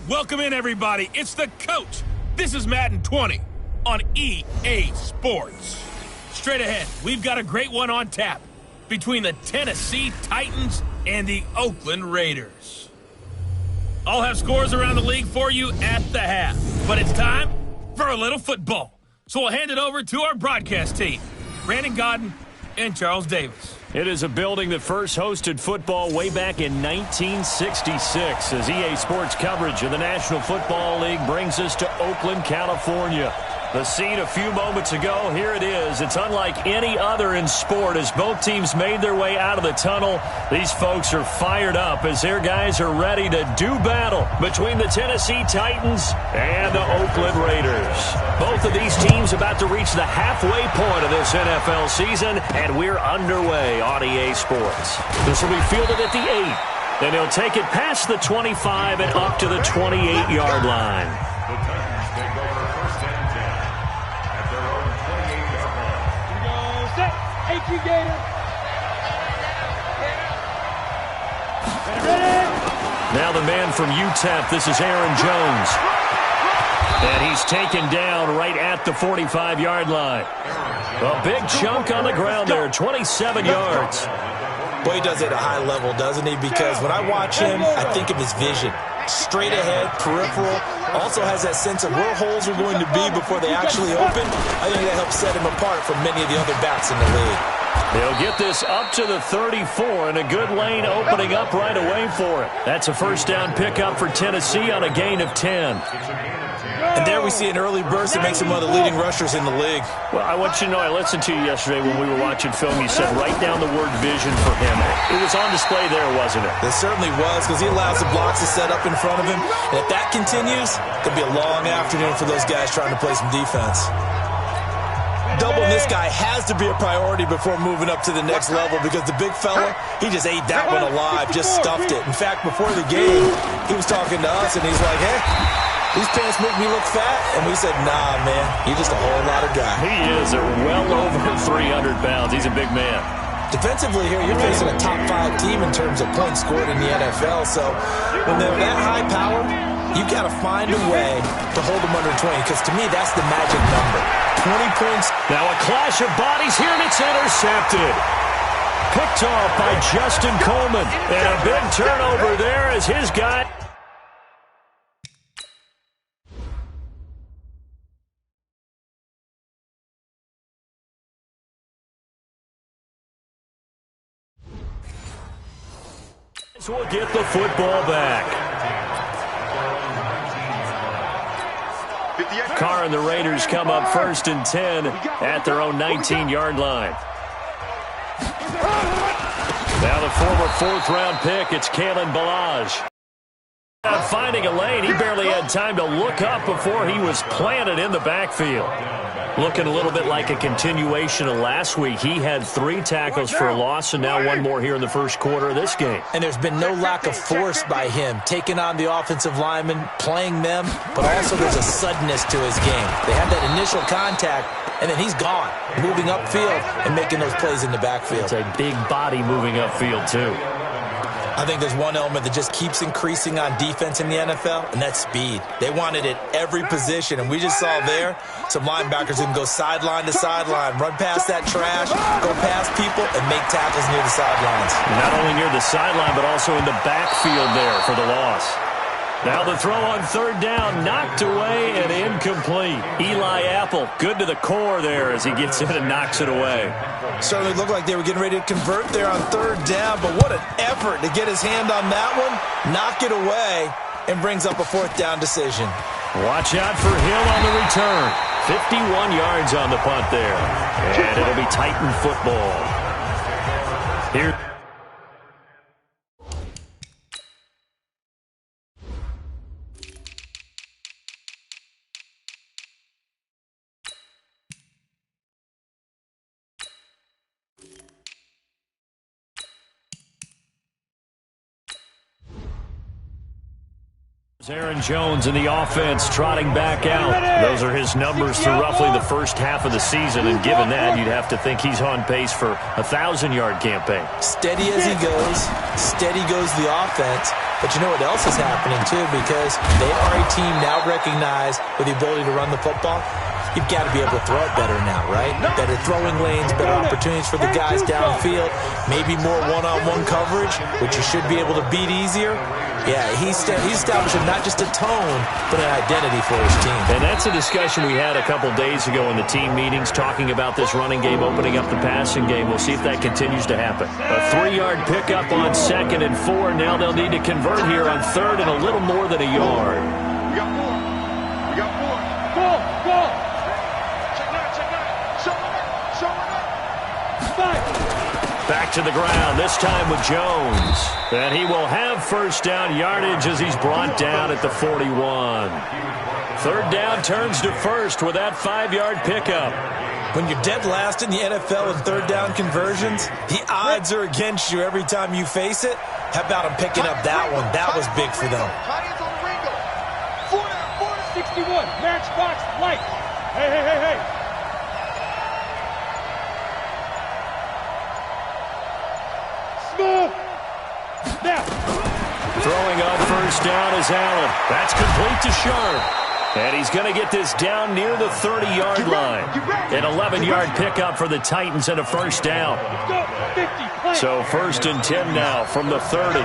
Welcome in, everybody. It's the coach. This is Madden 20 on EA Sports. Straight ahead, we've got a great one on tap between the Tennessee Titans and the Oakland Raiders. I'll have scores around the league for you at the half, but it's time for a little football. So we'll hand it over to our broadcast team, Brandon Godden and Charles Davis. It is a building that first hosted football way back in 1966 as EA Sports coverage of the National Football League brings us to Oakland, California. The scene a few moments ago, here it is. It's unlike any other in sport as both teams made their way out of the tunnel. These folks are fired up as their guys are ready to do battle between the Tennessee Titans and the Oakland Raiders. Both of these teams about to reach the halfway point of this NFL season, and we're underway on EA Sports. This will be fielded at the 8, and he'll take it past the 25 and up to the 28-yard line. Now the man from UTEP, this is Aaron Jones. And he's taken down right at the 45-yard line. A big chunk on the ground there, 27 yards. Boy, he does it at a high level, doesn't he? Because when I watch him, I think of his vision. Straight ahead, peripheral, also has that sense of where holes are going to be before they actually open. I think that helps set him apart from many of the other backs in the league. They'll get this up to the 34, and a good lane opening up right away for it. That's a first down pickup for Tennessee on a gain of 10. And there we see an early burst that makes him one of the leading rushers in the league. Well, I want you to know, I listened to you yesterday when we were watching film. You said write down the word vision for him. It was on display there, wasn't it? It certainly was, because he allows the blocks to set up in front of him. And if that continues, it'll be a long afternoon for those guys trying to play some defense. Doubling this guy has to be a priority before moving up to the next level, because the big fella, he just ate that one alive, just stuffed it. In fact, before the game, he was talking to us, and he's like, hey, these pants make me look fat. And we said, nah, man, you're just a whole lot of guy. He is well over 300 pounds. He's a big man. Defensively here, you're facing a top 5 team in terms of points scored in the NFL. So when they're that high power, you got to find a way to hold them under 20, because to me, that's the magic number. 20 points. Now a clash of bodies here, and it's intercepted. Picked off by Justin Coleman. And a big turnover there as his guy. We'll get the football back. Carr and the Raiders come up first and 10 at their own 19-yard line. Now the former fourth-round pick, it's Kalen Ballage. Finding a lane, he barely had time to look up before he was planted in the backfield. Looking a little bit like a continuation of last week. He had 3 tackles for a loss, and now 1 more here in the first quarter of this game. And there's been no lack of force by him, taking on the offensive linemen, playing them, but also there's a suddenness to his game. They have that initial contact, and then he's gone, moving upfield and making those plays in the backfield. It's a big body moving upfield, too. I think there's one element that just keeps increasing on defense in the NFL, and that's speed. They want it at every position, and we just saw there some linebackers who can go sideline to sideline, run past that trash, go past people, and make tackles near the sidelines. Not only near the sideline, but also in the backfield there for the loss. Now the throw on third down, knocked away and incomplete. Eli Apple, good to the core there as he gets in and knocks it away. Certainly looked like they were getting ready to convert there on third down, but what an effort to get his hand on that one, knock it away, and brings up a fourth down decision. Watch out for Hill on the return. 51 yards on the punt there. And it'll be Titan football. Here. Aaron Jones in the offense trotting back out. Those are his numbers through roughly the first half of the season, and given that, you'd have to think he's on pace for a 1,000-yard campaign. Steady as he goes, steady goes the offense. But you know what else is happening, too, because they are a team now recognized with the ability to run the football. You've got to be able to throw it better now, right? Better throwing lanes, better opportunities for the guys downfield, maybe more one-on-one coverage, which you should be able to beat easier. Yeah, he's establishing not just a tone, but an identity for his team. And that's a discussion we had a couple days ago in the team meetings, talking about this running game opening up the passing game. We'll see if that continues to happen. A 3-yard pickup on 2nd and 4. Now they'll need to convert here on 3rd and a little more than a yard. We got 4. We got 4. Go! Check nine. Show it. Back to the ground, this time with Jones. And he will have first down yardage as he's brought down at the 41. 3rd down turns to 1st with that 5-yard pickup. When you're dead last in the NFL in 3rd down conversions, the odds are against you every time you face it. How about him picking up that one? That was big for them. 61, matchbox, light. Hey. Now. Throwing on first down is Allen. That's complete to Sharp. And he's going to get this down near the 30-yard line. An 11-yard pickup for the Titans and a first down. So 1st and 10 now from the 30.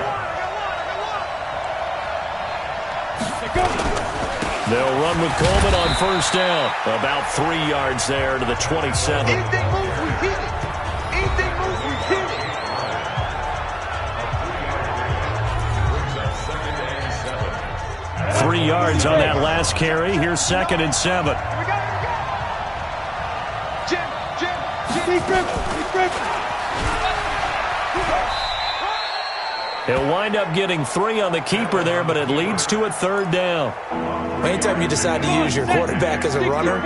They'll run with Coleman on first down. About 3 yards there to the 27. Anything moves, we hit it. 3 yards on that last carry. Here's 2nd and 7. We got He'll wind up getting 3 on the keeper there, but it leads to a 3rd down. Anytime you decide to use your quarterback as a runner,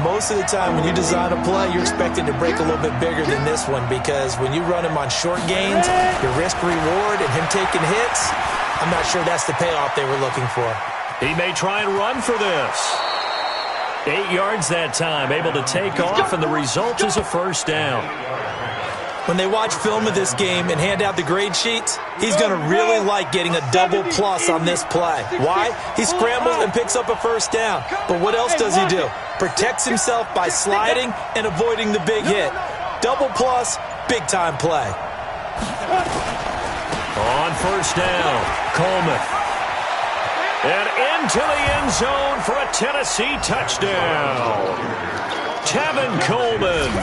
most of the time when you design a play, you're expecting to break a little bit bigger than this one, because when you run him on short gains, your risk-reward and him taking hits, I'm not sure that's the payoff they were looking for. He may try and run for this. 8 yards that time, able to take off, and the result is a first down. When they watch film of this game and hand out the grade sheets, he's going to really like getting a double plus on this play. Why? He scrambles and picks up a first down. But what else does he do? Protects himself by sliding and avoiding the big hit. Double plus, big-time play. On first down, Coleman. And into the end zone for a Tennessee touchdown. Tevin Coleman.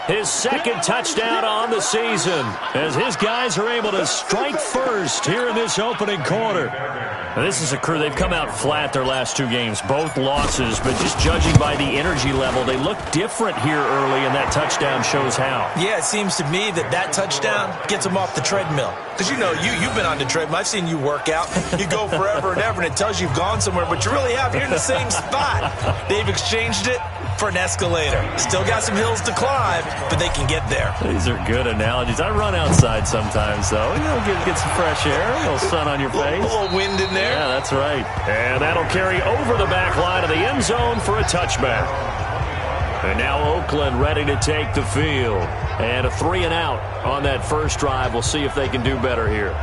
His 2nd touchdown on the season as his guys are able to strike first here in this opening quarter. Now, this is a crew, they've come out flat their last 2 games, both losses, but just judging by the energy level, they look different here early, and that touchdown shows how. Yeah, it seems to me that touchdown gets them off the treadmill. Because you know, you've been on the treadmill. I've seen you work out. You go forever and ever, and it tells you you've gone somewhere, but you really have. You're in the same spot. They've exchanged it for an escalator. Still got some hills to climb, but they can get there. These are good analogies. I run outside sometimes, though. You know, get some fresh air, a little sun on your face. A little wind in there. Yeah, that's right. And that'll carry over the back line of the end zone for a touchback. And now Oakland ready to take the field. And a 3-and-out on that first drive. We'll see if they can do better here.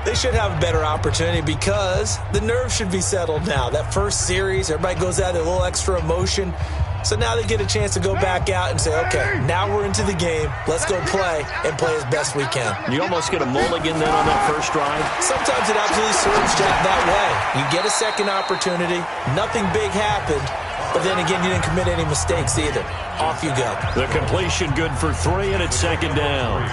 They should have a better opportunity because the nerves should be settled now. That first series, everybody goes out there, a little extra emotion. So now they get a chance to go back out and say, okay, now we're into the game. Let's go play and play as best we can. You almost get a mulligan then on that first drive? Sometimes it absolutely serves that way. You get a second opportunity. Nothing big happened. But then again, you didn't commit any mistakes either. Off you go. The completion good for 3, and it's 2nd down.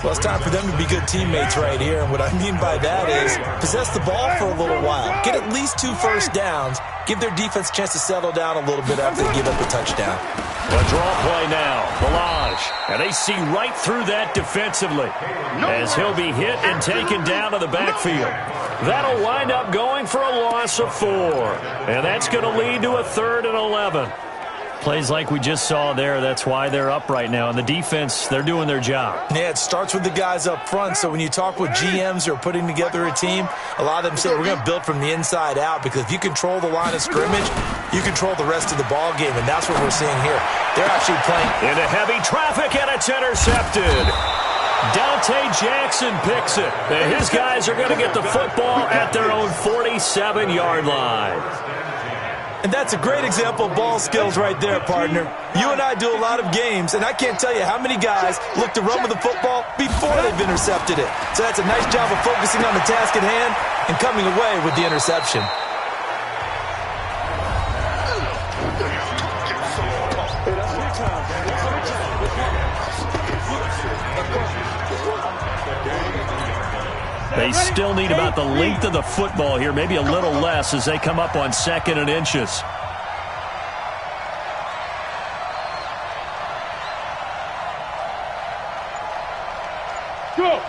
Well, it's time for them to be good teammates right here. And what I mean by that is possess the ball for a little while. Get at least 2 first downs. Give their defense a chance to settle down a little bit after they give up a touchdown. A draw play now. Balaj. And they see right through that defensively as he'll be hit and taken down to the backfield. That'll wind up going for a loss of 4. And that's going to lead to a 3rd and 11. Plays like we just saw there, that's why they're up right now. And the defense, they're doing their job. Yeah, it starts with the guys up front. So when you talk with GMs who are putting together a team, a lot of them say we're going to build from the inside out, because if you control the line of scrimmage, you control the rest of the ball game, and that's what we're seeing here. They're actually playing into heavy traffic, and it's intercepted. Dante Jackson picks it. And his guys are going to get the football at their own 47-yard line. And that's a great example of ball skills right there, partner. You and I do a lot of games, and I can't tell you how many guys look to run with the football before they've intercepted it. So that's a nice job of focusing on the task at hand and coming away with the interception. They still need about the length of the football here, maybe a little less as they come up on 2nd and inches. Go.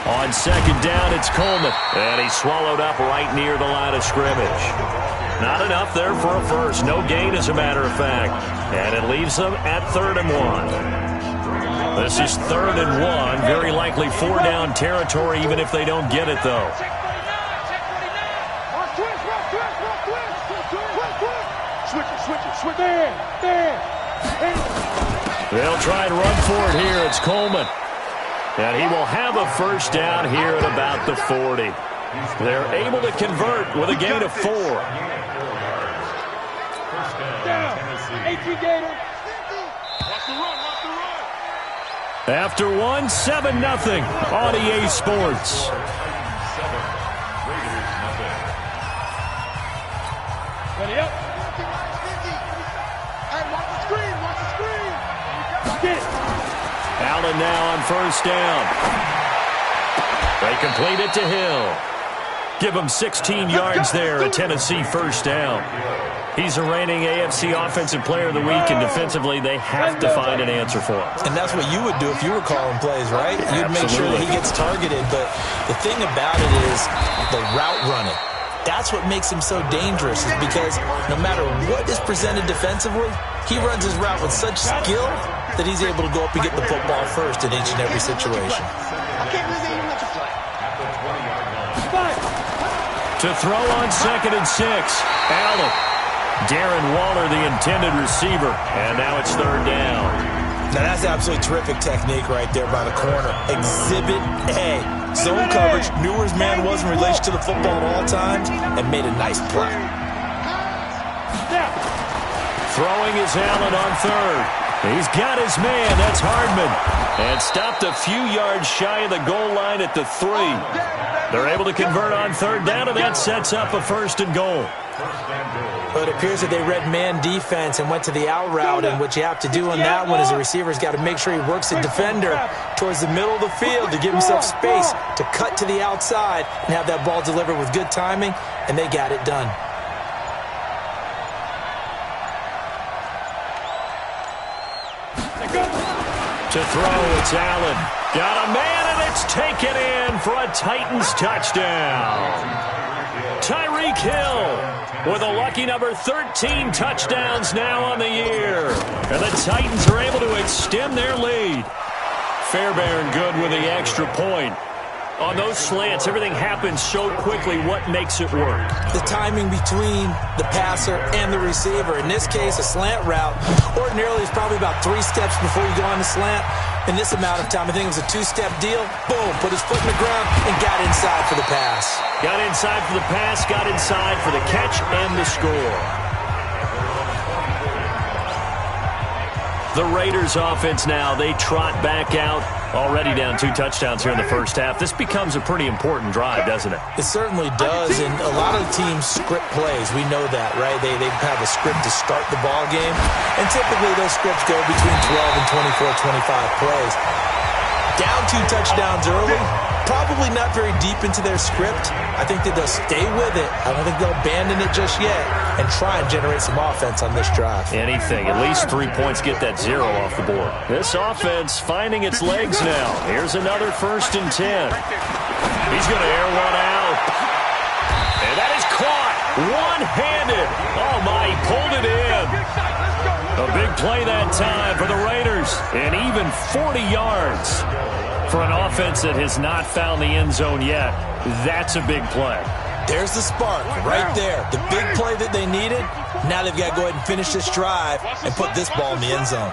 On 2nd down, it's Coleman. And he swallowed up right near the line of scrimmage. Not enough there for a first. No gain, as a matter of fact. And it leaves them at 3rd and 1. This is 3rd and 1. Very likely 4-down territory, even if they don't get it, though. Switch. There. They'll try and run for it here. It's Coleman. And he will have a first down here at about the 40. They're able to convert with a gain of 4. Down. 18 Gator. After 1, 7-0 on EA Sports. Ready up. Get it. Allen now on first down. They complete it to Hill. Give him 16 yards there, a Tennessee first down. He's a reigning AFC Offensive Player of the Week, and defensively they have to find an answer for him. And that's what you would do if you were calling plays, right? You'd make sure that he gets targeted. But the thing about it is the route running. That's what makes him so dangerous, is because no matter what is presented defensively, he runs his route with such skill that he's able to go up and get the football first in each and every situation. To throw on 2nd and 6, Allen. Darren Waller, the intended receiver, and now it's 3rd down. Now that's absolutely terrific technique right there by the corner. Exhibit A. Zone coverage, knew where his man was in relation to the football at all times, and made a nice play. Throwing is Allen on 3rd. He's got his man, that's Hardman. And stopped a few yards shy of the goal line at the 3. They're able to convert on 3rd down, and that sets up a 1st and goal. But it appears that they read man defense and went to the out route, and what you have to do on that one is the receiver's got to make sure he works the defender towards the middle of the field to give himself space to cut to the outside and have that ball delivered with good timing, and they got it done. To throw, it's Allen. Got a man, and it's taken in for a Titans touchdown. Tyreek Hill with a lucky number 13 touchdowns now on the year. And the Titans are able to extend their lead. Fairbairn good with the extra point. On those slants, everything happens so quickly. What makes it work? The timing between the passer and the receiver. In this case, a slant route ordinarily is probably about 3 steps before you go on the slant. In this amount of time, I think it was a 2-step deal. Boom, put his foot in the ground and got inside for the pass. Got inside for the pass, got inside for the catch and the score. The Raiders offense now, they trot back out. Already down 2 touchdowns here in the first half. This becomes a pretty important drive, doesn't it? It certainly does, and a lot of the teams script plays. We know that, right? They have a script to start the ball game, and typically those scripts go between 12 and 24, 25 plays. Down 2 touchdowns early, probably not very deep into their script. I think that they'll stay with it. I don't think they'll abandon it just yet and try and generate some offense on this drive. Anything. At least 3 points, get that 0 off the board. This offense finding its legs now. Here's another 1st and 10. He's going to air one out. And that is caught. One-handed. Oh, my, he pulled it in. A big play that time for the Raiders. And even 40 yards for an offense that has not found the end zone yet. That's a big play. There's the spark right there. The big play that they needed. Now they've got to go ahead and finish this drive and put this ball in the end zone.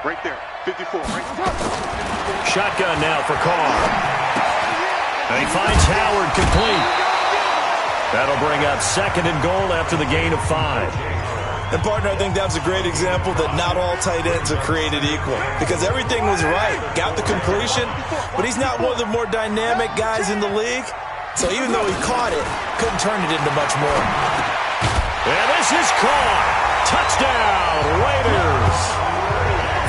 Right there, 54. Shotgun now for Carr. And he finds Howard complete. That'll bring up 2nd and goal after the gain of 5. And, partner, I think that was a great example that not all tight ends are created equal. Because everything was right. Got the completion, but he's not one of the more dynamic guys in the league. So even though he caught it, couldn't turn it into much more. And this is caught. Touchdown, Raiders.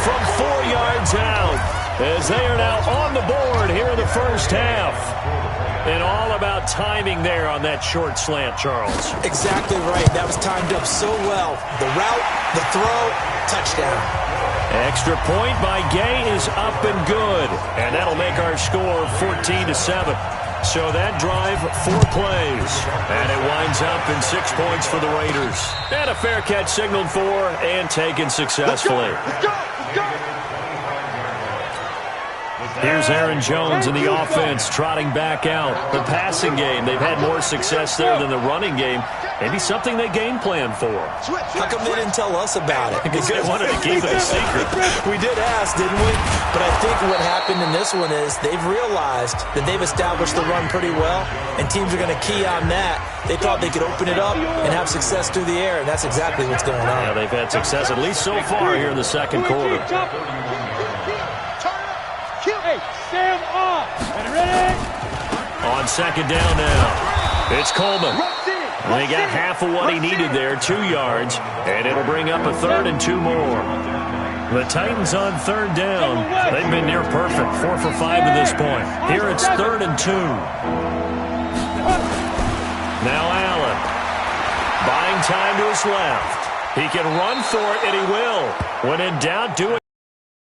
From 4 yards out, as they are now on the board here in the first half. And all about timing there on that short slant, Charles. Exactly right. That was timed up so well. The route, the throw, touchdown. Extra point by Gay is up and good. And that'll make our score 14-7. So that drive, 4 plays. And it winds up in 6 points for the Raiders. And a fair catch signaled for and taken successfully. Let's go! Here's Aaron Jones in the offense trotting back out. The passing game, they've had more success there than the running game. Maybe something they game plan for. How come they didn't tell us about it? Because they wanted to keep it a secret. We did ask, didn't we? But I think what happened in this one is they've realized that they've established the run pretty well, and teams are going to key on that. They thought they could open it up and have success through the air, and that's exactly what's going on. Yeah, they've had success at least so far here in the second quarter. Hey, stand off. And ready? On 2nd down now, it's Coleman. And he got half of what he needed there, 2 yards, and it'll bring up a 3rd and 2 more. The Titans on 3rd down. They've been near perfect, 4 for 5 to this point. Here it's 3rd and 2. Now Allen, buying time to his left. He can run for it, and he will. When in doubt, do it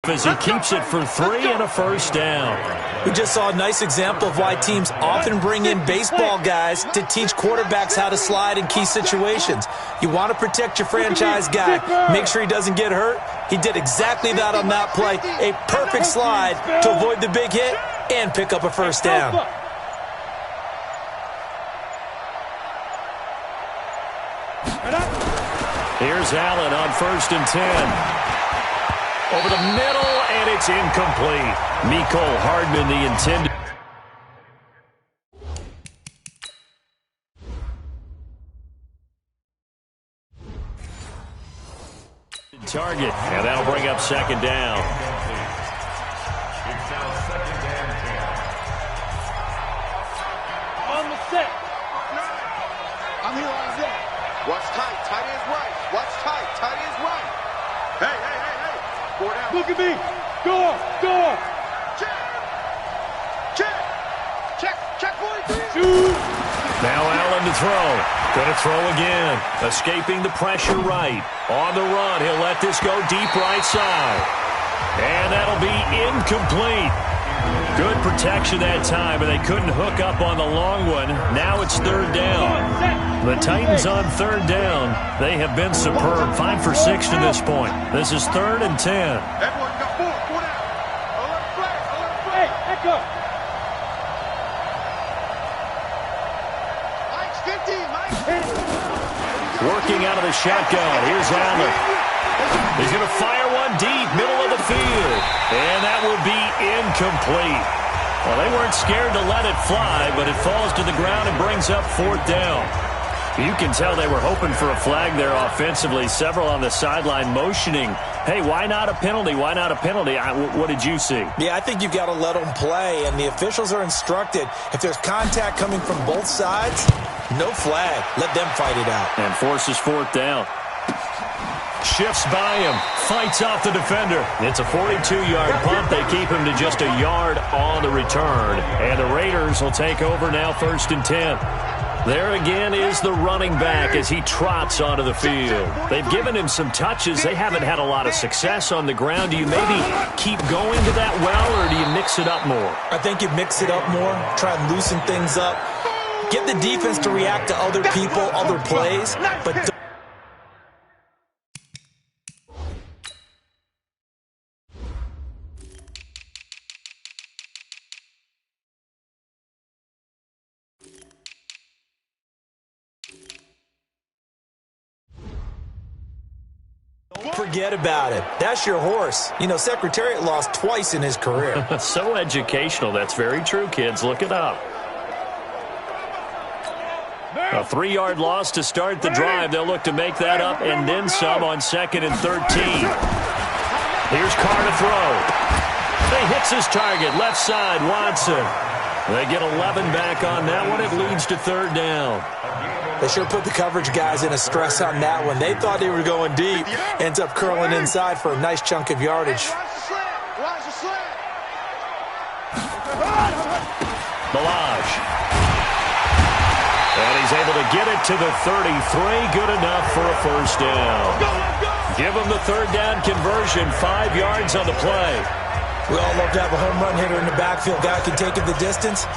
as he keeps it for 3 and a first down. We just saw a nice example of why teams often bring in baseball guys to teach quarterbacks how to slide in key situations. You want to protect your franchise guy. Make sure he doesn't get hurt. He did exactly that on that play. A perfect slide to avoid the big hit and pick up a first down. Here's Allen on 1st and 10. Over the middle, and it's incomplete. Mecole Hardman, the intended target, and that'll bring up 2nd down. On the set. I'm here on that. Watch tight. Tight ends right. Watch tight. Tight ends right. Hey. 4 down. Look at me. Go. Check, boy. Shoot. Now Allen to throw. Going to throw again. Escaping the pressure right. On the run, he'll let this go deep right side. And that'll be incomplete. Good protection that time, and they couldn't hook up on the long one. Now it's 3rd down. The Titans on 3rd down. They have been superb. 5 for 6 to this point. This is 3rd and 10. Everyone got 4 down. Alert flag. Hey, echo. Mike's 15. Working out of the shotgun. Here's Allen. He's going to fire one deep, middle of the field. And that will be incomplete. Well, they weren't scared to let it fly, but it falls to the ground and brings up 4th down. You can tell they were hoping for a flag there offensively. Several on the sideline motioning, hey, why not a penalty? Why not a penalty? What did you see? Yeah, I think you've got to let them play, and the officials are instructed. If there's contact coming from both sides, no flag. Let them fight it out. And forces 4th down. Shifts by him, fights off the defender. It's a 42-yard punt. They keep him to just a yard on the return. And the Raiders will take over now 1st and 10. There again is the running back as he trots onto the field. They've given him some touches. They haven't had a lot of success on the ground. Do you maybe keep going to that well, or do you mix it up more? I think you mix it up more, try and loosen things up. Get the defense to react to other people, other plays, but don't forget about it. That's your horse. You know, Secretariat lost twice in his career. So educational. That's very true, kids. Look it up. A 3-yard loss to start the drive. They'll look to make that up and then some on 2nd and 13. Here's Carr to throw. He hits his target. Left side, Watson. They get 11 back on that one. It leads to 3rd down. They sure put the coverage guys in a stress on that one. They thought they were going deep. Ends up curling inside for a nice chunk of yardage. Balazs. And he's able to get it to the 33. Good enough for a 1st down. Give him the 3rd down conversion. 5 yards on the play. We all love to have a home run hitter in the backfield. Guy can take it the distance.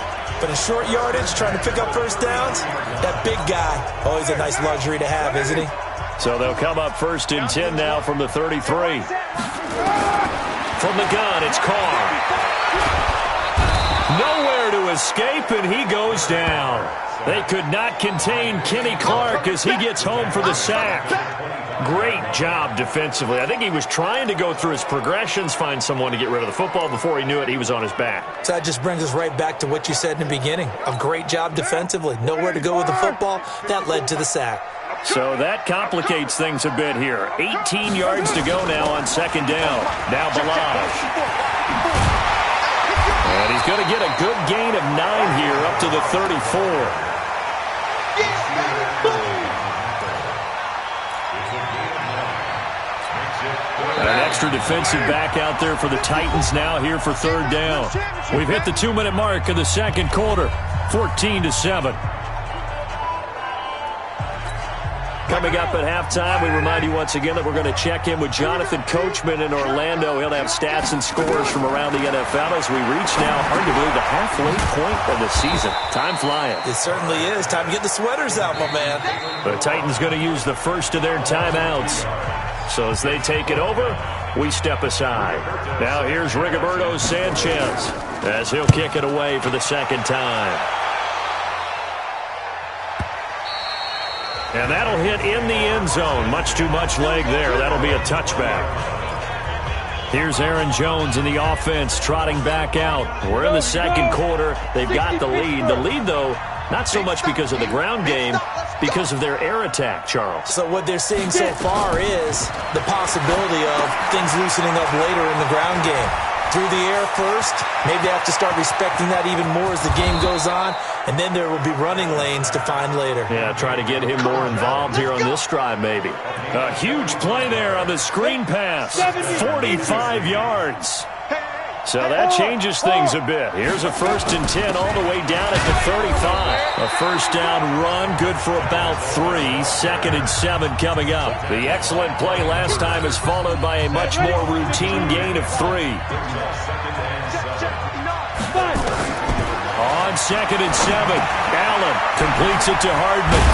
But in short yardage, trying to pick up 1st downs, that big guy, always a nice luxury to have, isn't he? So they'll come up 1st and 10 now from the 33. From the gun, it's Carr. Nowhere to escape, and he goes down. They could not contain Kenny Clark as he gets home for the sack. Great job defensively. I think he was trying to go through his progressions, find someone to get rid of the football. Before he knew it, he was on his back. So that just brings us right back to what you said in the beginning. A great job defensively. Nowhere to go with the football. That led to the sack. So that complicates things a bit here. 18 yards to go now on 2nd down. Now Balazs. And he's going to get a good gain of 9 here up to the 34. And an extra defensive back out there for the Titans now here for 3rd down. We've hit the 2-minute mark of the 2nd quarter. 14-7. Coming up at halftime, we remind you once again that we're going to check in with Jonathan Coachman in Orlando. He'll have stats and scores from around the NFL as we reach now, hard to believe, the halfway point of the season. Time flying. It certainly is. Time to get the sweaters out, my man. The Titans going to use the first of their timeouts. So as they take it over, we step aside. Now here's Rigoberto Sanchez as he'll kick it away for the 2nd time. And that'll hit in the end zone. Much too much leg there. That'll be a touchback. Here's Aaron Jones in the offense trotting back out. We're in the 2nd quarter. They've got the lead. The lead, though, not so much because of the ground game, because of their air attack, Charles. So what they're seeing so far is the possibility of things loosening up later in the ground game. Through the air first, maybe they have to start respecting that even more as the game goes on, and then there will be running lanes to find later. Yeah, try to get him more involved here on this drive, maybe. A huge play there on the screen pass. 45 yards. So that changes things a bit. Here's a 1st and 10 all the way down at the 35. A 1st down run, good for about 3. 2nd and 7 coming up. The excellent play last time is followed by a much more routine gain of 3. On 2nd and 7, Allen completes it to Hardman.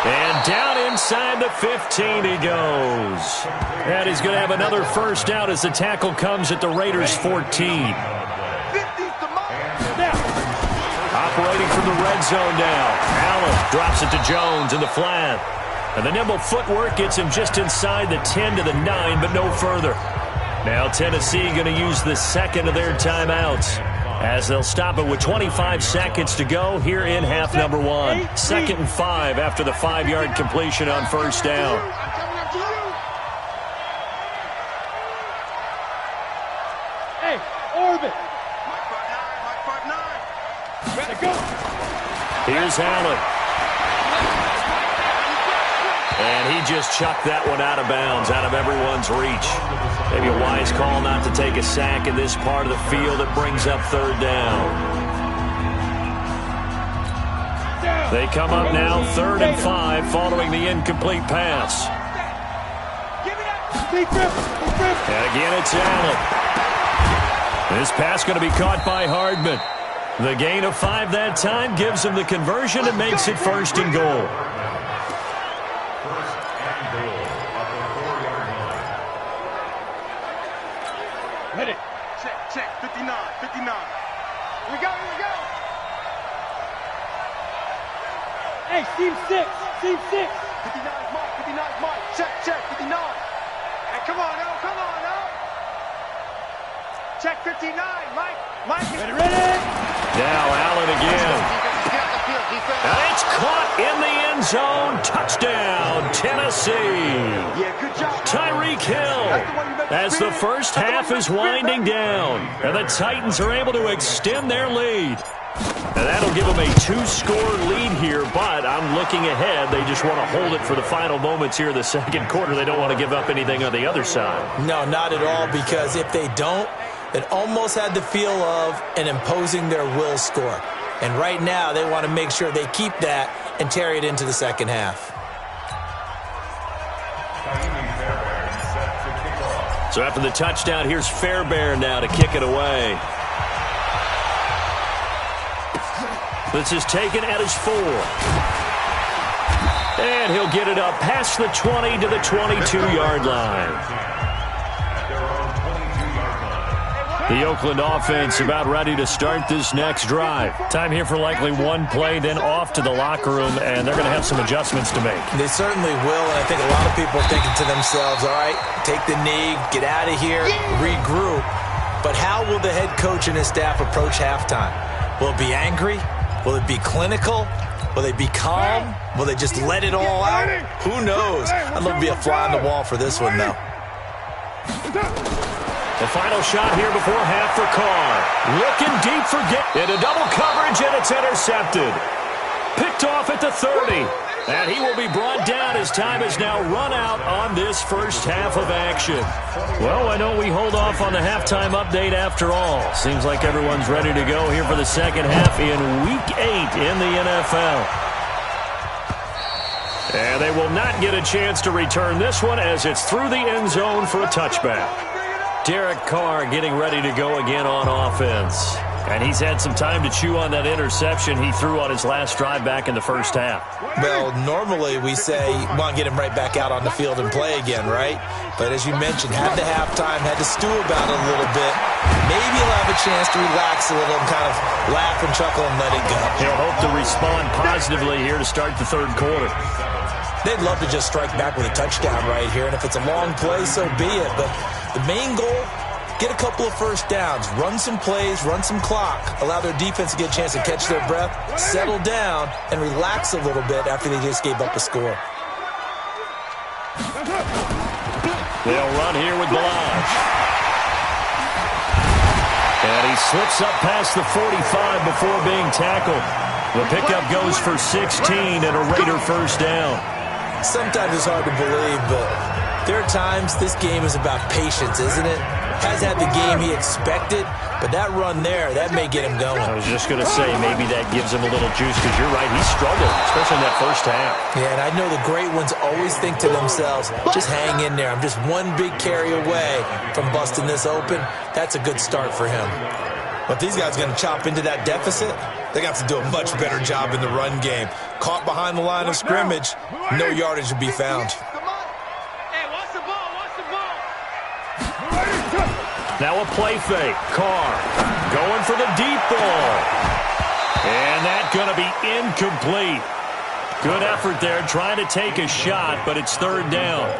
And down inside the 15 he goes. And he's going to have another 1st down as the tackle comes at the Raiders' 14. Operating from the red zone now. Allen drops it to Jones in the flat. And the nimble footwork gets him just inside the 10 to the 9, but no further. Now Tennessee going to use the 2nd of their timeouts, as they'll stop it with 25 seconds to go here in half number 1. 2nd and 5 after the 5-yard completion on 1st down. Hey, orbit. Ready to go. Here's Allen. And he just chucked that one out of bounds, out of everyone's reach. Maybe a wise call not to take a sack in this part of the field. It brings up 3rd down. They come up now 3rd and 5 following the incomplete pass. And again, it's Allen. This pass going to be caught by Hardman. The gain of 5 that time gives him the conversion and makes it 1st and goal. Hit it. Check, 59. Here we go. Hey, team 6. 59 Mike. Check, 59. Hey, come on now. Check 59, Mike. Ready. Now Allen again. And it's caught in the end zone. Touchdown, Tennessee. Yeah, good job. Tyreek Hill, as the first half is winding down, and the Titans are able to extend their lead. And that'll give them a 2-score lead here, but I'm looking ahead. They just want to hold it for the final moments here in the second quarter. They don't want to give up anything on the other side. No, not at all, because if they don't, it almost had the feel of an imposing their will score. And right now, they want to make sure they keep that and carry it into the second half. So after the touchdown, here's Fairbairn now to kick it away. This is taken at his 4. And he'll get it up past the 20 to the 22-yard line. The Oakland offense about ready to start this next drive. Time here for likely one play, then off to the locker room, and they're going to have some adjustments to make. They certainly will, and I think a lot of people are thinking to themselves, all right, take the knee, get out of here, regroup. But how will the head coach and his staff approach halftime? Will it be angry? Will it be clinical? Will they be calm? Will they just let it all out? Who knows? I'd love to be a fly on the wall for this one, though. The final shot here before half for Carr. Looking deep for into double coverage, and it's intercepted. Picked off at the 30. And he will be brought down as time is now run out on this first half of action. Well, why don't we hold off on the halftime update after all? Seems like everyone's ready to go here for the second half in Week 8 in the NFL. And they will not get a chance to return this one as it's through the end zone for a touchback. Derek Carr getting ready to go again on offense. And he's had some time to chew on that interception he threw on his last drive back in the first half. Well, normally we say, want to get him right back out on the field and play again, right? But as you mentioned, had the halftime, had to stew about it a little bit. Maybe he'll have a chance to relax a little and kind of laugh and chuckle and let it go. He'll hope to respond positively here to start the third quarter. They'd love to just strike back with a touchdown right here, and if it's a long play, so be it. But the main goal, get a couple of first downs, run some plays, run some clock, allow their defense to get a chance to catch their breath, settle down, and relax a little bit after they just gave up a score. They'll run here with Balaj. And he slips up past the 45 before being tackled. The pickup goes for 16 and a Raider first down. Sometimes it's hard to believe, but there are times this game is about patience, isn't it? Has had the game he expected, but that run there, that may get him going. I was just going to say, maybe that gives him a little juice, because you're right, he struggled, especially in that first half. Yeah, and I know the great ones always think to themselves, just hang in there. I'm just one big carry away from busting this open. That's a good start for him. But these guys are going to chop into that deficit. They're going to have to do a much better job in the run game. Caught behind the line of scrimmage, no yardage to be found. Now a play fake. Carr going for the deep ball. And that's going to be incomplete. Good effort there trying to take a shot, but it's third down.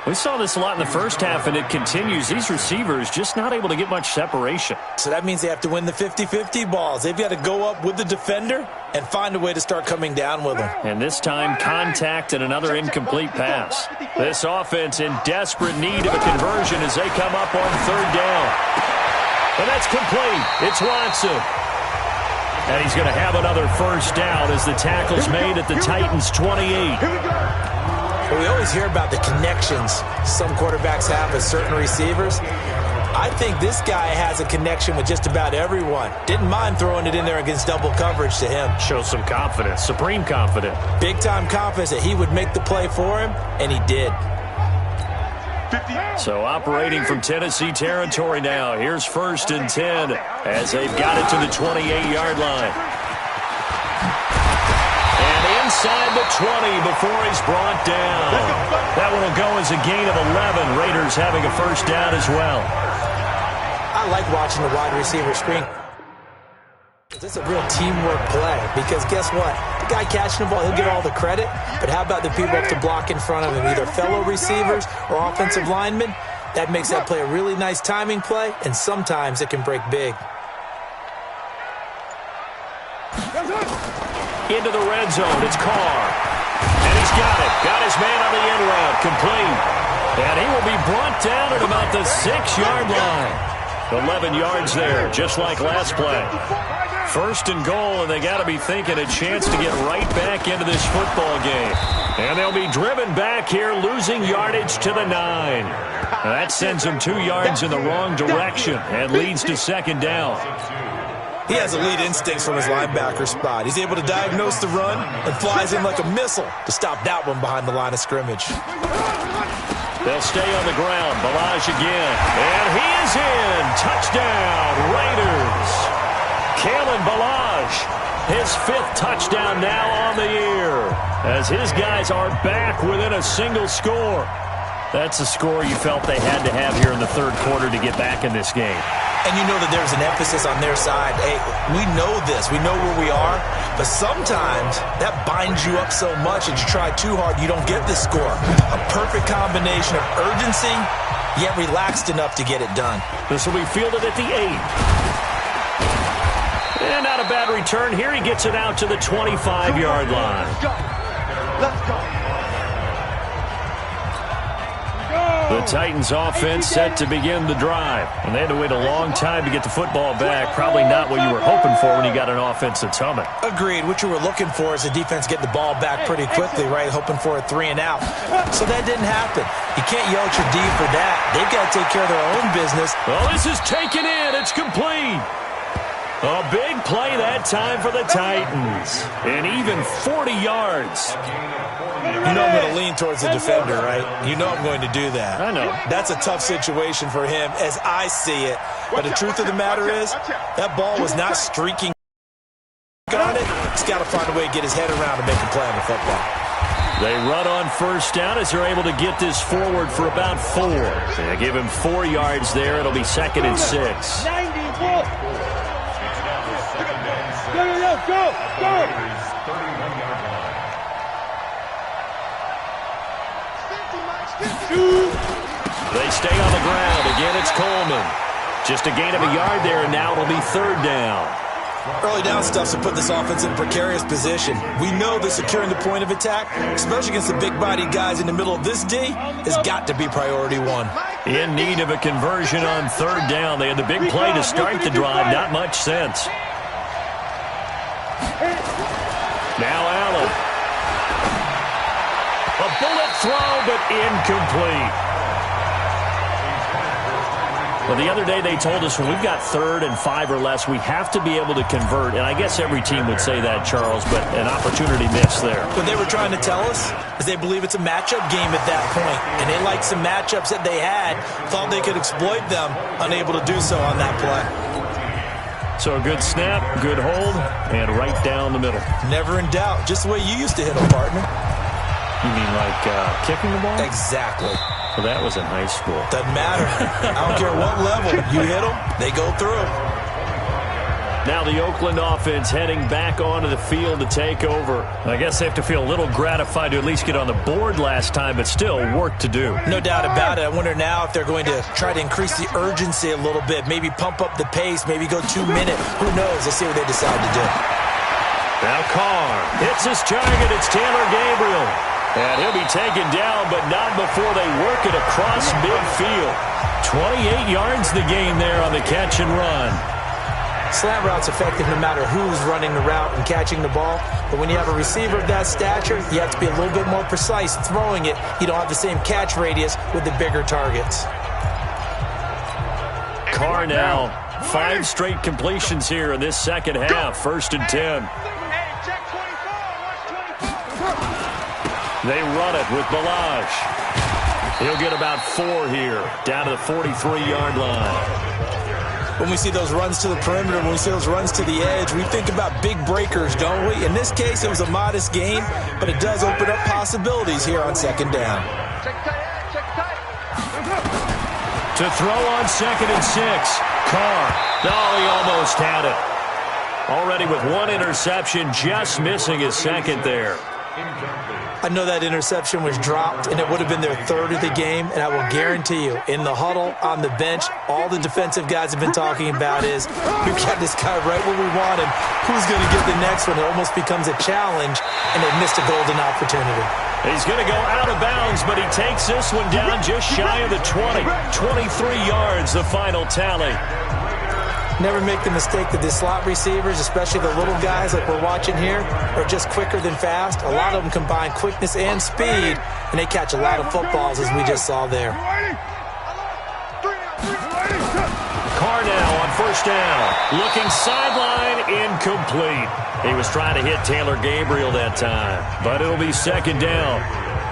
We saw this a lot in the first half, and it continues. These receivers just not able to get much separation. So that means they have to win the 50-50 balls. They've got to go up with the defender and find a way to start coming down with them. And this time, contact and another incomplete pass. This offense in desperate need of a conversion as they come up on third down. And that's complete. It's Watson. And he's going to have another first down as the tackle's made at the Titans' 28. Well, we always hear about the connections some quarterbacks have with certain receivers. I think this guy has a connection with just about everyone. Didn't mind throwing it in there against double coverage to him. Shows some confidence, supreme confidence. Big-time confidence that he would make the play for him, and he did. So operating from Tennessee territory now. Here's 1st and 10 as they've got it to the 28-yard line. And inside the 20 before he's brought down. That one will go as a gain of 11. Raiders having a first down as well. I like watching the wide receiver screen. This is a real teamwork play because guess what? The guy catching the ball, he'll get all the credit, but how about the people up to block in front of him, either fellow receivers or offensive linemen? That makes that play a really nice timing play, and sometimes it can break big. Into the red zone, it's Carr. And he's got it. Got his man on the end route, complete. And he will be brought down at about the 6-yard line. 11 yards there, just like last play. 1st and goal, and they got to be thinking a chance to get right back into this football game. And they'll be driven back here, losing yardage to the 9. That sends them 2 yards in the wrong direction and leads to 2nd down. He has elite instincts from his linebacker spot. He's able to diagnose the run and flies in like a missile to stop that one behind the line of scrimmage. They'll stay on the ground. Balaj again. And he is in. Touchdown, Raiders. Kalen Balaj, his 5th touchdown now on the year as his guys are back within a single score. That's a score you felt they had to have here in the 3rd quarter to get back in this game. And you know that there's an emphasis on their side. Hey, we know this. We know where we are. But sometimes that binds you up so much that you try too hard, you don't get this score. A perfect combination of urgency, yet relaxed enough to get it done. This will be fielded at the 8. And not a bad return. Here he gets it out to the 25-yard line. Let's go. The Titans offense set to begin the drive. And they had to wait a long time to get the football back. Probably not what you were hoping for when you got an offense that's humming. Agreed. What you were looking for is the defense get the ball back pretty quickly, right? Hoping for a 3 and out. So that didn't happen. You can't yell at your D for that. They've got to take care of their own business. Well, this is taken in. It's complete. A big play that time for the Titans. And even 40 yards. You know I'm going to lean towards the defender, right? You know I'm going to do that. I know. That's a tough situation for him as I see it. But the truth of the matter is, that ball was not streaking on it. He's got to find a way to get his head around and make a play on the football. They run on 1st down as they're able to get this forward for about 4. They give him 4 yards there. It'll be 2nd and 6. 90, go! They stay on the ground. Again, it's Coleman. Just a gain of a yard there, and now it'll be 3rd down. Early down stuff's to put this offense in a precarious position. We know that securing the point of attack, especially against the big-bodied guys in the middle of this D, has got to be priority 1. In need of a conversion on 3rd down. They had the big play to start the drive. Not much sense. Now Allen. A bullet throw, but incomplete. Well, the other day they told us when we've got 3rd and 5 or less, we have to be able to convert. And I guess every team would say that, Charles, but an opportunity missed there. What they were trying to tell us is they believe it's a matchup game at that point. And they liked some matchups that they had, thought they could exploit them, unable to do so on that play. So a good snap, good hold, and right down the middle. Never in doubt. Just the way you used to hit them, partner. You mean like kicking the ball? Exactly. Well, that was in high school. Doesn't matter. I don't care what level. You hit them, they go through. Now the Oakland offense heading back onto the field to take over. I guess they have to feel a little gratified to at least get on the board last time, but still work to do. No doubt about it. I wonder now if they're going to try to increase the urgency a little bit, maybe pump up the pace, maybe go 2 minutes. Who knows? Let's see what they decide to do. Now Carr hits his target. It's Taylor Gabriel. And he'll be taken down, but not before they work it across midfield. 28 yards the gain there on the catch and run. Slant route's effective no matter who's running the route and catching the ball. But when you have a receiver of that stature, you have to be a little bit more precise throwing it. You don't have the same catch radius with the bigger targets. Carr now, 5 straight completions here in this second half. 1st and 10. They run it with Balaj. He'll get about 4 here, down to the 43-yard line. When we see those runs to the perimeter, when we see those runs to the edge, we think about big breakers, don't we? In this case, it was a modest gain, but it does open up possibilities here on second down. To throw on 2nd and 6. Carr. Oh, he almost had it. Already with 1 interception, just missing his 2nd there. I know that interception was dropped, and it would have been their 3rd of the game, and I will guarantee you, in the huddle, on the bench, all the defensive guys have been talking about is, we've got this guy right where we want him. Who's going to get the next one? It almost becomes a challenge, and they missed a golden opportunity. He's going to go out of bounds, but he takes this one down just shy of the 20. 23 yards, the final tally. Never make the mistake that the slot receivers, especially the little guys like we're watching here, are just quicker than fast. A lot of them combine quickness and speed, and they catch a lot of footballs, as we just saw there. Carr now on 1st down. Looking sideline, incomplete. He was trying to hit Taylor Gabriel that time, but it'll be 2nd down.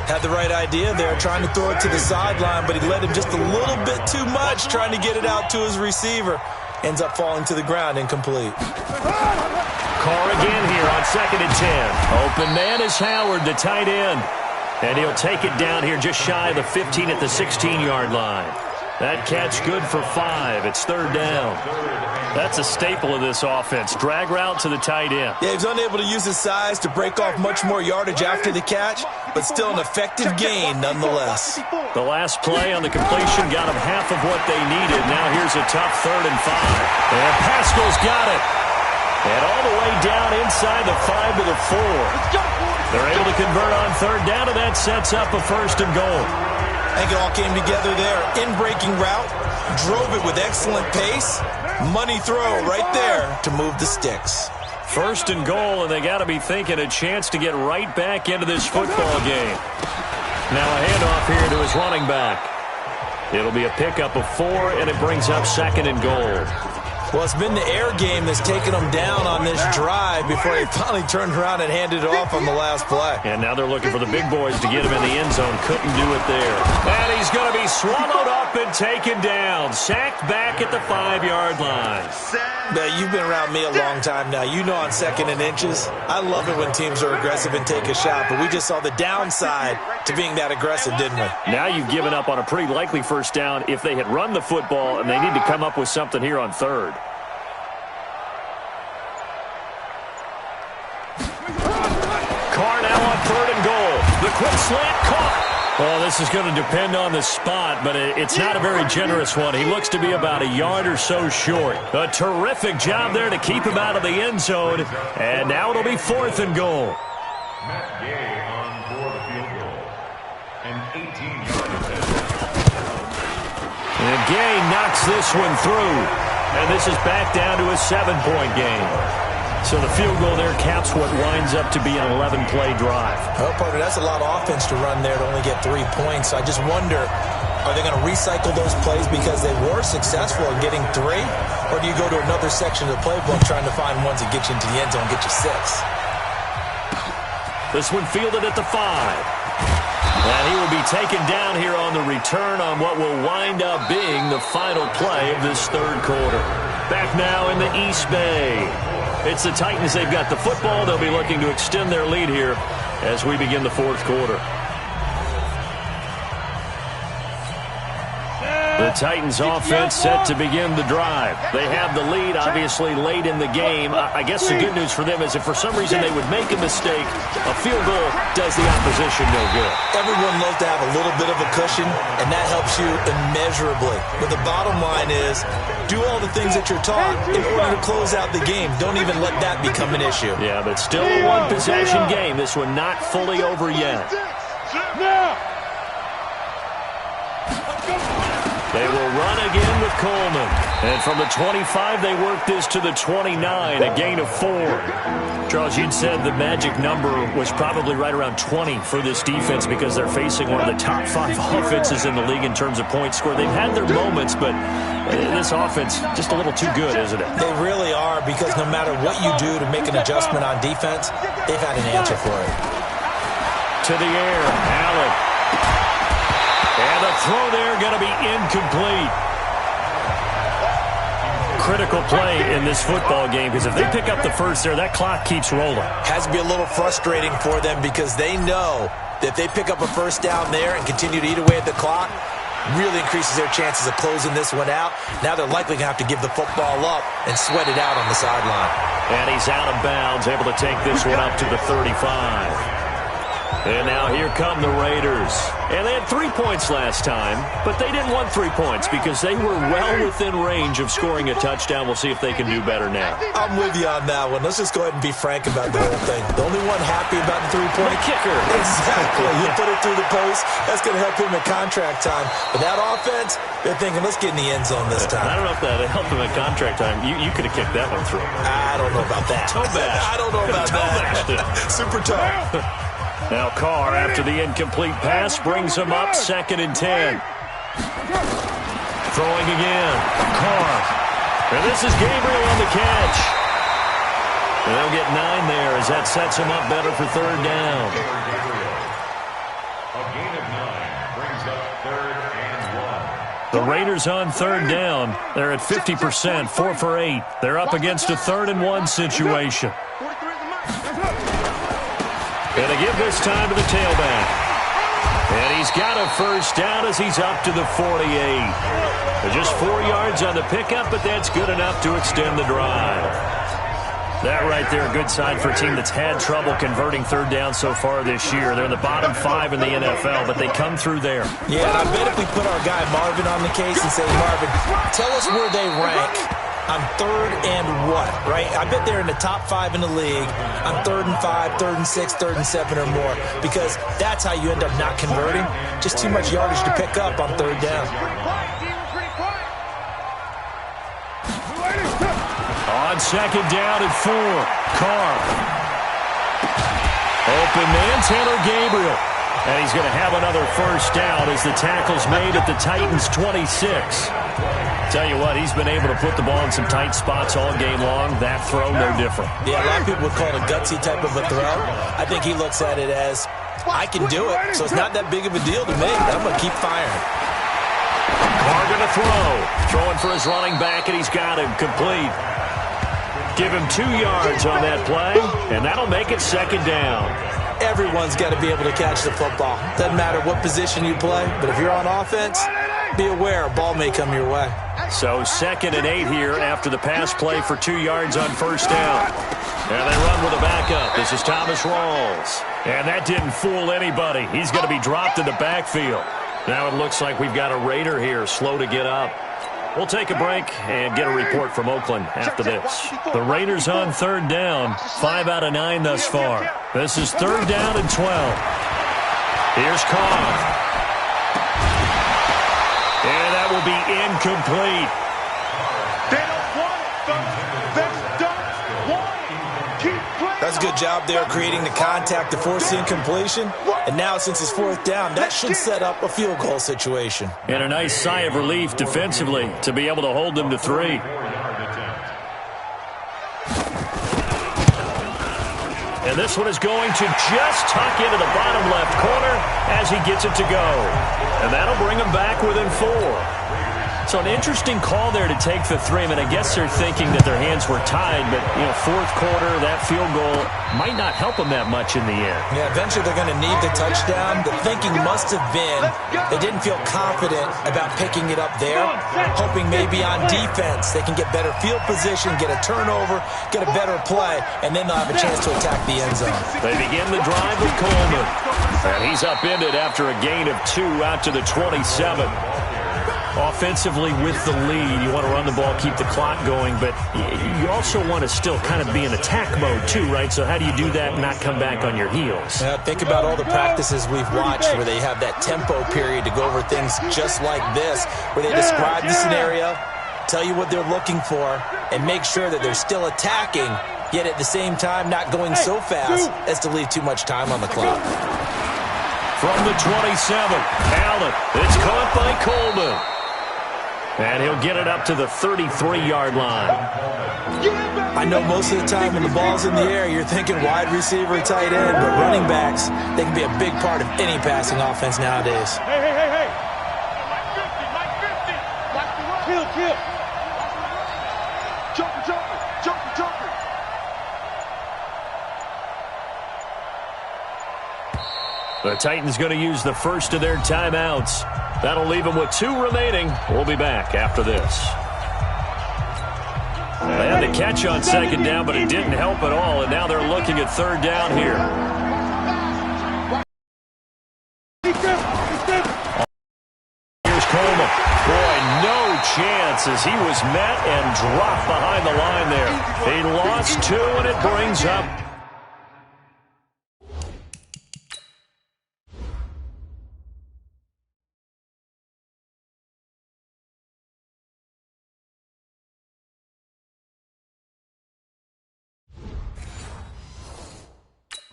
Had the right idea there, trying to throw it to the sideline, but he let him just a little bit too much, trying to get it out to his receiver. Ends up falling to the ground, incomplete. Carr again here on 2nd and 10. Open man is Howard, the tight end. And he'll take it down here just shy of the 15 at the 16-yard line. That catch good for 5. It's 3rd down. That's a staple of this offense. Drag route to the tight end. Yeah, he was unable to use his size to break off much more yardage after the catch, but still an effective gain nonetheless. The last play on the completion got them half of what they needed. Now here's a tough 3rd and 5. And Pascal's got it. And all the way down inside the 5 to the 4. They're able to convert on 3rd down, and that sets up a 1st and goal. I think it all came together there. In-breaking route, drove it with excellent pace. Money throw right there to move the sticks. 1st and goal, and they got to be thinking a chance to get right back into this football game. Now a handoff here to his running back. It'll be a pickup of 4, and it brings up 2nd and goal. Well, it's been the air game that's taken them down on this drive before they finally turned around and handed it off on the last play. And now they're looking for the big boys to get him in the end zone. Couldn't do it there. And he's going to be swallowed up and taken down. Sacked back at the 5-yard line. Now, you've been around me a long time now. You know on 2nd and inches, I love it when teams are aggressive and take a shot. But we just saw the downside to being that aggressive, didn't we? Now you've given up on a pretty likely 1st down if they had run the football, and they need to come up with something here on 3rd. Carr now on 3rd and goal. The quick slant caught. Well, this is going to depend on the spot, but it's not a very generous one. He looks to be about a yard or so short. A terrific job there to keep him out of the end zone. And now it'll be 4th and goal. Matt Gay on for the field goal. An 18-yard attempt. And Gay knocks this one through. And this is back down to a 7-point game. So the field goal there caps what winds up to be an 11-play drive. Oh, partner, that's a lot of offense to run there to only get 3 points. So I just wonder, are they going to recycle those plays because they were successful in getting 3? Or do you go to another section of the playbook trying to find ones that get you into the end zone and get you 6? This one fielded at the 5. And he will be taken down here on the return on what will wind up being the final play of this 3rd quarter. Back now in the East Bay. It's the Titans. They've got the football. They'll be looking to extend their lead here as we begin the 4th quarter. The Titans offense set to begin the drive. They have the lead, obviously, late in the game. I guess the good news for them is if for some reason they would make a mistake, a field goal does the opposition no good. Everyone loves to have a little bit of a cushion, and that helps you immeasurably. But the bottom line is, do all the things that you're taught in order to close out the game. Don't even let that become an issue. Yeah, but still a one-possession game. This one not fully over yet. They will run again with Coleman. And from the 25, they work this to the 29, a gain of 4. Charles, you'd said the magic number was probably right around 20 for this defense because they're facing one of the top 5 offenses in the league in terms of points scored. They've had their moments, but this offense just a little too good, isn't it? They really are, because no matter what you do to make an adjustment on defense, they've had an answer for it. To the air, Allen. And And the throw there going to be incomplete. Critical play in this football game, because if they pick up the first there, that clock keeps rolling. Has to be a little frustrating for them because they know that if they pick up a first down there and continue to eat away at the clock, really increases their chances of closing this one out. Now they're likely going to have to give the football up and sweat it out on the sideline. And he's out of bounds, able to take this one up to the 35. And now here come the Raiders. And they had 3 points last time, but they didn't want 3 points because they were well within range of scoring a touchdown. We'll see if they can do better now. I'm with you on that one. Let's just go ahead and be frank about the whole thing. The only one happy about the three-point kicker. Exactly. You put it through the post. That's going to help him at contract time. But that offense, they're thinking, let's get in the end zone this time. I don't know if that helped him at contract time. You could have kicked that one through. I don't know about that. Toe bash. I don't know about that. Super tough. Now Carr, after the incomplete pass, brings him up 2nd and 10. Throwing again. Carr. And this is Gabriel on the catch. And they'll get 9 there as that sets him up better for 3rd down. A gain of 9 brings up 3rd and 1. The Raiders on 3rd down. They're at 50%, 4 for 8. They're up against a 3rd and 1 situation. And they give this time to the tailback. And he's got a first down as he's up to the 48. Just 4 yards on the pickup, but that's good enough to extend the drive. That right there, a good sign for a team that's had trouble converting 3rd down so far this year. They're in the bottom 5 in the NFL, but they come through there. Yeah, and I bet if we put our guy Marvin on the case and say, Marvin, tell us where they rank on 3rd and what, right? I bet they're in the top 5 in the league on 3rd and 5, 3rd and 6, 3rd and 7 or more, because that's how you end up not converting. Just too much yardage to pick up on 3rd down. On 2nd down at 4, Carr. Open man, Taylor Gabriel. And he's going to have another first down as the tackle's made at the Titans' 26. Tell you what, he's been able to put the ball in some tight spots all game long. That throw, no different. Yeah, a lot of people would call it a gutsy type of a throw. I think he looks at it as, I can do it, so it's not that big of a deal to me. I'm going to keep firing. Carr going to throw. Throwing for his running back, and he's got him complete. Give him 2 yards on that play, and that'll make it 2nd down. Everyone's got to be able to catch the football. Doesn't matter what position you play, but if you're on offense, be aware a ball may come your way. So 2nd and 8 here after the pass play for 2 yards on first down. And they run with a backup. This is Thomas Rawls. And that didn't fool anybody. He's going to be dropped in the backfield. Now it looks like we've got a Raider here slow to get up. We'll take a break and get a report from Oakland after this. The Raiders on 3rd down, 5 out of 9 thus far. This is 3rd down and 12. Here's Carr. And that will be incomplete. They don't want it, folks. They don't want it. Keep playing. That's a good job there creating the contact to force the incompletion. And now since it's 4th down, that should set up a field goal situation. And a nice sigh of relief defensively to be able to hold them to 3. And this one is going to just tuck into the bottom left corner as he gets it to go. And that'll bring him back within 4. So an interesting call there to take the 3. I mean, I guess they're thinking that their hands were tied, but, 4th quarter, that field goal might not help them that much in the end. Yeah, eventually they're going to need the touchdown. The thinking must have been they didn't feel confident about picking it up there, hoping maybe on defense they can get better field position, get a turnover, get a better play, and then they'll have a chance to attack the end zone. They begin the drive with Coleman. And he's upended after a gain of 2 out to the 27. Offensively with the lead, you want to run the ball, keep the clock going, but you also want to still kind of be in attack mode too, right? So how do you do that and not come back on your heels? Yeah, think about all the practices we've watched where they have that tempo period to go over things just like this, where they describe the scenario, tell you what they're looking for, and make sure that they're still attacking, yet at the same time not going so fast as to leave too much time on the clock. From the 27, Allen, it's caught by Coleman. And he'll get it up to the 33-yard line. I know most of the time when the ball's in the air, you're thinking wide receiver, tight end, but running backs, they can be a big part of any passing offense nowadays. Hey. The Titans going to use the first of their timeouts. That'll leave them with 2 remaining. We'll be back after this. They had the catch on second down, but it didn't help at all, and now they're looking at third down here. Here's Coleman. Boy, no chance as he was met and dropped behind the line there. He lost 2, and it brings up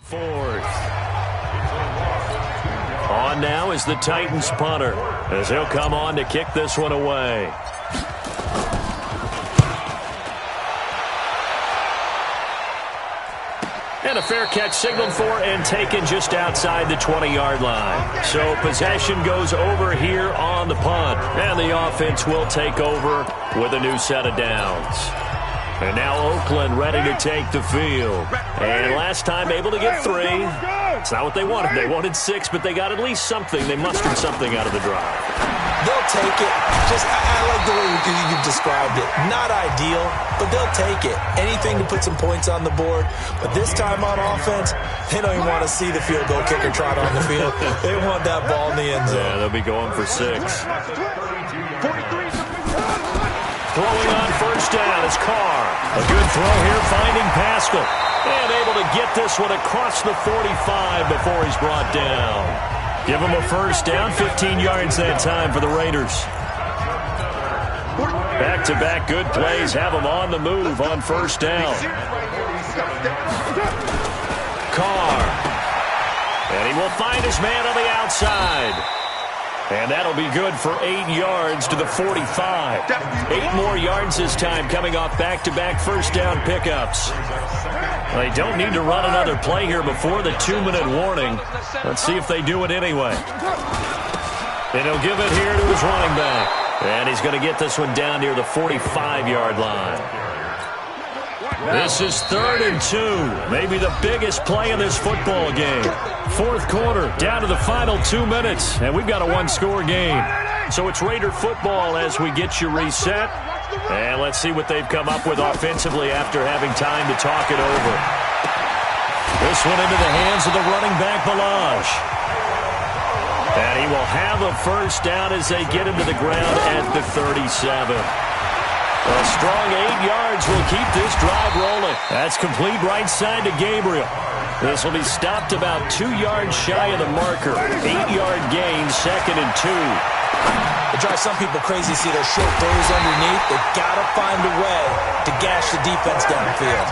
fourth. On now is the Titans punter as he'll come on to kick this one away. And a fair catch signaled for and taken just outside the 20-yard line. So possession goes over here on the punt. And the offense will take over with a new set of downs. And now Oakland ready to take the field. And last time able to get 3. It's not what they wanted. They wanted 6, but they got at least something. They mustered something out of the drive. They'll take it. I like the way you've described it. Not ideal, but they'll take it. Anything to put some points on the board. But this time on offense, they don't even want to see the field goal kicker trot on the field. They want that ball in the end zone. Yeah, they'll be going for 6. Throwing on first down is Carr. A good throw here, finding Pascal. And able to get this one across the 45 before he's brought down. Give him a first down, 15 yards that time for the Raiders. Back-to-back good plays have him on the move on first down. Carr. And he will find his man on the outside. And that'll be good for 8 yards to the 45. 8 more yards this time coming off back-to-back first down pickups. They don't need to run another play here before the 2-minute warning. Let's see if they do it anyway. And he'll give it here to his running back. And he's going to get this one down near the 45-yard line. This is 3rd and 2. Maybe the biggest play in this football game. 4th quarter, down to the final 2 minutes. And we've got a 1-score game. So it's Raider football as we get you reset. And let's see what they've come up with offensively after having time to talk it over. This one into the hands of the running back, Balaj. And he will have a first down as they get him to the ground at the 37. A strong 8 yards will keep this drive rolling. That's complete right side to Gabriel. This will be stopped about 2 yards shy of the marker. 8-yard gain, 2nd and 2. It drives some people crazy to see those short throws underneath. They've got to find a way to gash the defense downfield.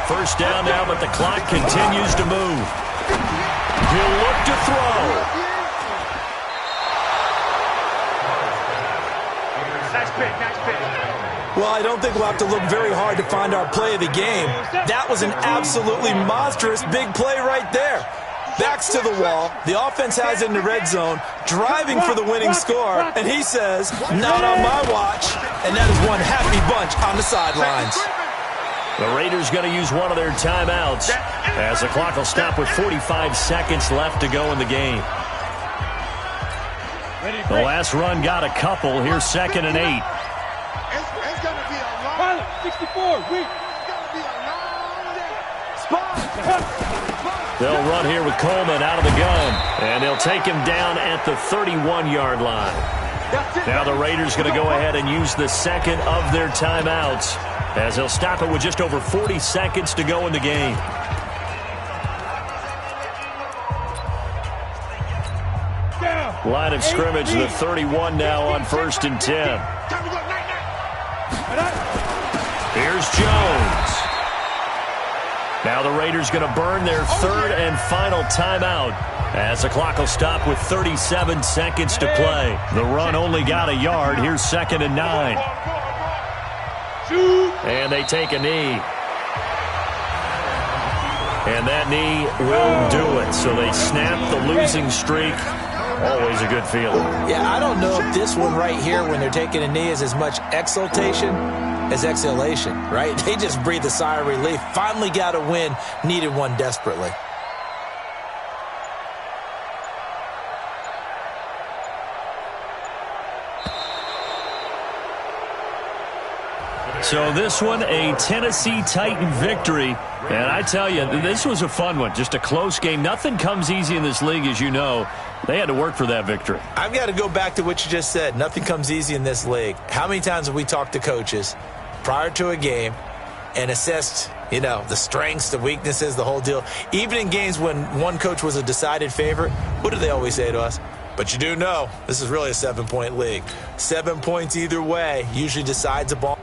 First down now, but the clock continues to move. He'll look to throw. Nice pick, nice pick. Well, I don't think we'll have to look very hard to find our play of the game. That was an absolutely monstrous big play right there. Backs to the wall. The offense has it in the red zone, driving for the winning score, and he says, not on my watch. And that is one happy bunch on the sidelines. The Raiders going to use one of their timeouts as the clock will stop with 45 seconds left to go in the game. The last run got a couple. Here's 2nd and 8. It's going to be a long 64. It's going to be a long day. Spot. They'll run here with Coleman out of the gun, and they'll take him down at the 31-yard line. Now the Raiders going to go ahead and use the second of their timeouts as they'll stop it with just over 40 seconds to go in the game. Line of scrimmage, the 31 now on 1st and 10. Here's Jones. Now the Raiders going to burn their 3rd and final timeout as the clock will stop with 37 seconds to play. The run only got a yard. Here's 2nd and 9. And they take a knee. And that knee will do it. So they snap the losing streak. Always a good feeling. Yeah, I don't know if this one right here, when they're taking a knee, is as much exultation as exhalation, right? They just breathe a sigh of relief. Finally got a win. Needed one desperately. So this one, a Tennessee Titan victory. And I tell you, this was a fun one. Just a close game. Nothing comes easy in this league, as you know. They had to work for that victory. I've got to go back to what you just said. Nothing comes easy in this league. How many times have we talked to coaches prior to a game and assessed, the strengths, the weaknesses, the whole deal? Even in games when one coach was a decided favorite, what do they always say to us? But you do know this is really a 7-point league. 7 points either way usually decides a ball.